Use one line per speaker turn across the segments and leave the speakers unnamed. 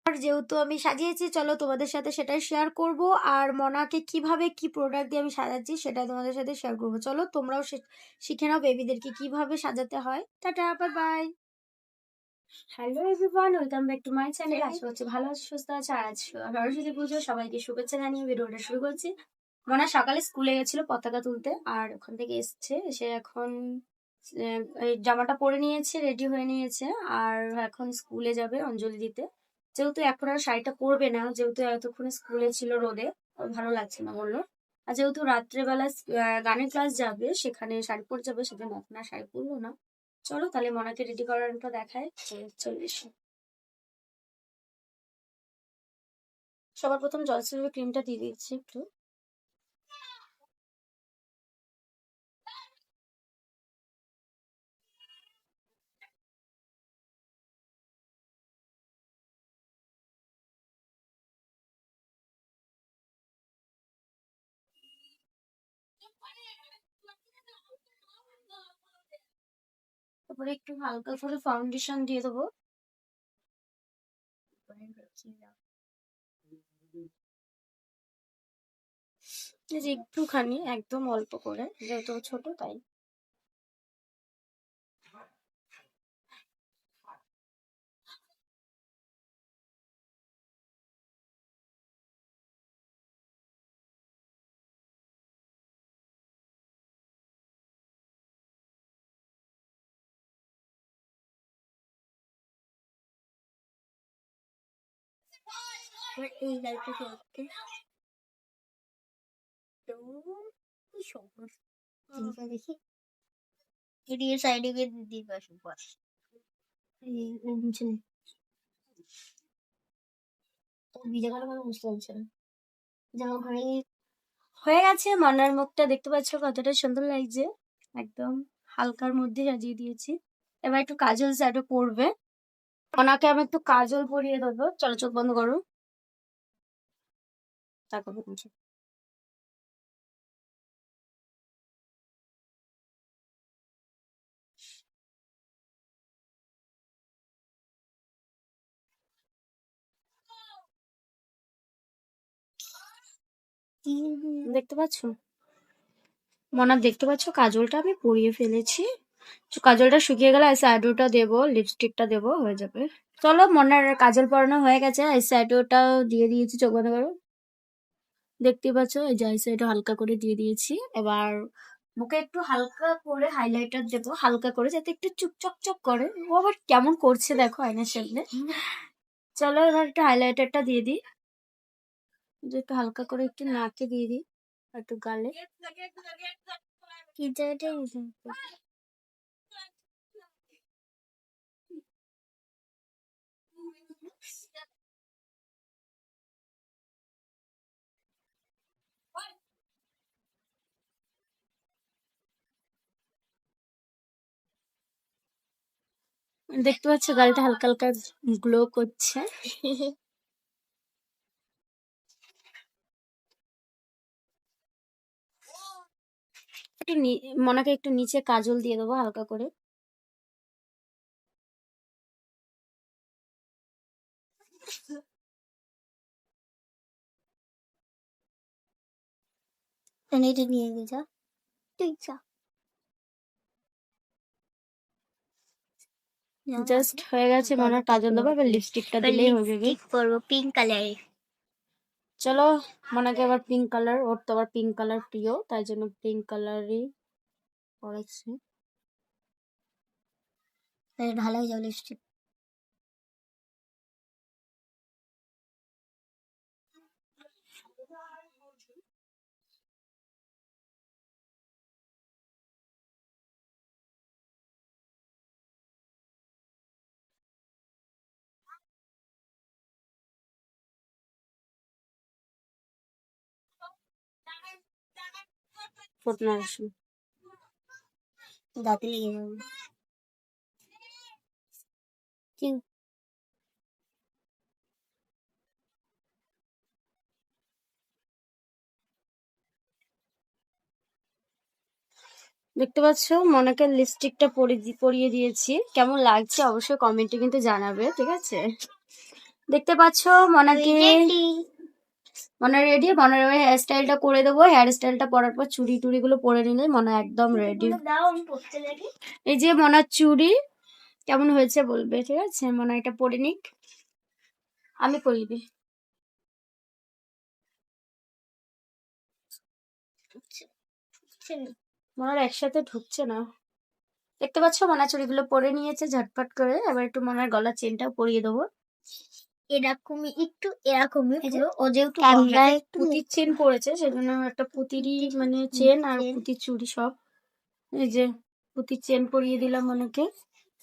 আর যেহেতু আমি সাজিয়েছি, চলো তোমাদের সাথে সেটাই শেয়ার করব। আর মনাকে কিভাবে কি প্রোডাক্ট দিয়ে আমি সাজাচ্ছি সেটা তোমাদের সাথে শেয়ার করব। চলো তোমরাও শিখে নাও বেবিদেরকে কিভাবে সাজাতে হয়। Tata, bye bye. Hello everyone, welcome back to my channel. আশা করছি ভালো আছো, সুস্থ আছো। আর আজ সরস্বতী পুজো, সবাইকে শুভেচ্ছা জানিয়ে ভিডিওটা শুরু করছি। মনা সকালে স্কুলে গেছিল পতাকা তুলতে, আর ওখান থেকে এসে এখন এই জামাটা পরে নিয়েছে, রেডি হয়ে নিয়েছে, আর এখন স্কুলে যাবে অঞ্জলি দিতে। যেহেতু এখন আর শাড়িটা পরবে না, যেহেতু এতক্ষণ স্কুলে ছিল রোদে, ওর ভালো লাগছে না বললো। আর যেহেতু রাত্রেবেলা গানের ক্লাস যাবে, সেখানে শাড়ি পরে যাবে, সেজন্য এখন আর শাড়ি পরলো না। চলো তাহলে মনাকে রেডি করারটা দেখায়। চলে এসো। সবার প্রথম জলসিলের ক্রিমটা দিয়ে দিচ্ছি একটু। তারপরে একটু হালকা করে ফাউন্ডেশন দিয়ে দেবো। এই যে একটুখানি, একদম অল্প করে, যেহেতু ছোট তাই। এই লাইটটা করতে তো কি সমস্যা দেখি, এদিকে সাইডে গিয়ে দিদির পাশে বস। ভিজে গেল মানে বুঝতে পারছে না। জামা হয়ে গেছে। মনার মুখটা দেখতে পাচ্ছ কতটা সুন্দর লাগছে, একদম হালকার মধ্যে সাজিয়ে দিয়েছি। এবার একটু কাজল শ্যাডো পরবে। মনাকে আমি একটু কাজল পরিয়ে দেবো। চলো চোখ বন্ধ করো, তারপর দেখতে পাচ্ছ মনা, দেখতে পাচ্ছ কাজলটা আমি পরিয়ে ফেলেছি। কাজলটা শুকিয়ে গেলে আই শ্যাডোটা দেবো, লিপস্টিকটা দেবো, হয়ে যাবে। চলো মনার কাজল পরানো হয়ে গেছে, আই শ্যাডোটাও দিয়ে দিয়েছি। চোখ বন্ধ করো। দেখতে পাচ্ছ এই যে আই শ্যাডো হালকা করে দিয়ে দিয়েছি। এবার মুখে একটু হালকা করে হাইলাইটার দেবো, হালকা করে, যাতে একটু চুপচকচক করে। ও আবার কেমন করছে দেখো আয়নার সামনে। চলো এবার একটু হাইলাইটারটা দিয়ে দিই, যে একটু হালকা করে একটু নাকে দিয়ে দিই, একটু গালে। কি জায়গাটা দেখতে পাচ্ছ গালটা হালকা হালকা গ্লো করছে। একটু মনাকে একটু নিচে কাজল দিয়ে দেবো হালকা করে। এটা নিয়ে যা, ঠিক যা। জাস্ট হয়ে গেছে মনার কাজল দেবো, এবার লিপস্টিকটা দিলেই হয়ে যাবে। করবো পিঙ্ক কালারে। চলো মনাকে আবার পিঙ্ক কালার, ওর তো আবার পিঙ্ক কালার প্রিয়, তাই জন্য পিঙ্ক কালারই করেছি। ভালো হয়ে যাবে লিপস্টিক। ফোটনা রসুন দাঁতে লেগে যাবে। কি দেখতে পাচ্ছ মনাকে লিপস্টিকটা পরিয়ে দিয়েছি। কেমন লাগছে অবশ্যই কমেন্টে কিন্তু জানাবে, ঠিক আছে? দেখতে পাচ্ছ মনাকে, মনা রেডি। মনার হেয়ার স্টাইলটা করে দেবো। হেয়ার স্টাইলটা পরার পর চুড়ি টুড়ি গুলো পরে নিলে মনা একদম রেডি। এই যে মনার চুড়ি কেমন হয়েছে বলবে, ঠিক আছে? মনা এটা পরে নিক, আমি পরিয়ে দিই। মনার একসাথে ঢুকছে না। দেখতে পাচ্ছ মনা চুড়িগুলো পরে নিয়েছে ঝটপট করে। এবার একটু মনার গলার চেনটাও পরিয়ে দেবো।
এরকমই একটু এরকমই পুরো।
ও যেহেতু পুতির চেন পরেছে সেজন্য একটা পুতিরই মানে চেন আর পুতির চুড়ি সব। এই যে পুতির চেন পরিয়ে দিলাম মনাকে।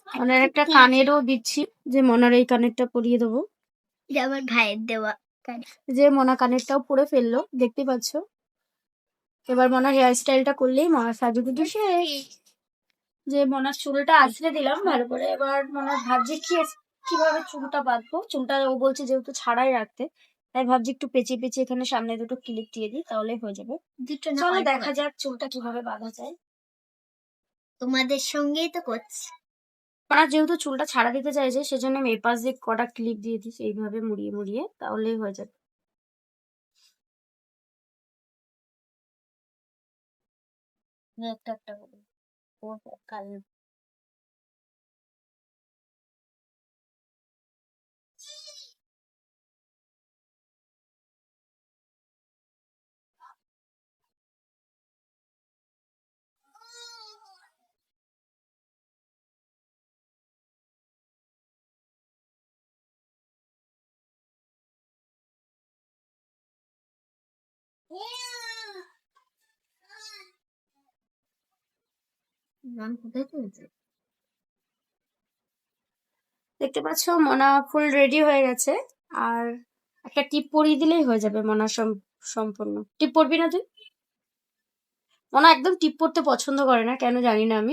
মনার একটা কানেরও দিচ্ছি, যে মনার এই কানেরটা পরিয়ে দেবো।
এটা আমার ভাইয়ের দেওয়া।
যে মনা কানেরটাও পরে ফেললো, দেখতে পাচ্ছ। এবার মনার হেয়ার স্টাইলটা করলেই মনার সাজুগুজু শেষ। যে মনার চুলটা আঁচড়ে দিলাম ভালো করে। এবার মনার ভাবছি কিভাবে চুলটা বাঁধবো। চুলটা ও বলছে যেহেতু ছাড়াই রাখতে, তাই ভাবছি একটু পেঁচিয়ে পেঁচিয়ে এখানে সামনে দুটো ক্লিপ দিয়ে দিই, তাহলে হয়ে যাবে। চলো দেখা যাক চুলটা কিভাবে বাঁধা যায়।
তোমাদের সঙ্গেই তো করছি।
মনা যেহেতু চুলটা ছাড়া দিতে চাইছে সেজন্য আমি এপাশ দিয়ে কটা ক্লিপ দিয়ে দিচ্ছি, এইভাবে মুড়িয়ে মুড়িয়ে, তাহলেই হয়ে যাবে।
একটা একটা করে কাল নাম কোথায় চলছে?
দেখতে পাচ্ছ মনা ফুল রেডি হয়ে গেছে। আর একটা টিপ পরিয়ে দিলেই হয়ে যাবে মনা সম্পূর্ণ। টিপ পরবি না তুই? মনা একদম টিপ পরতে পছন্দ করে না, কেন জানি না আমি।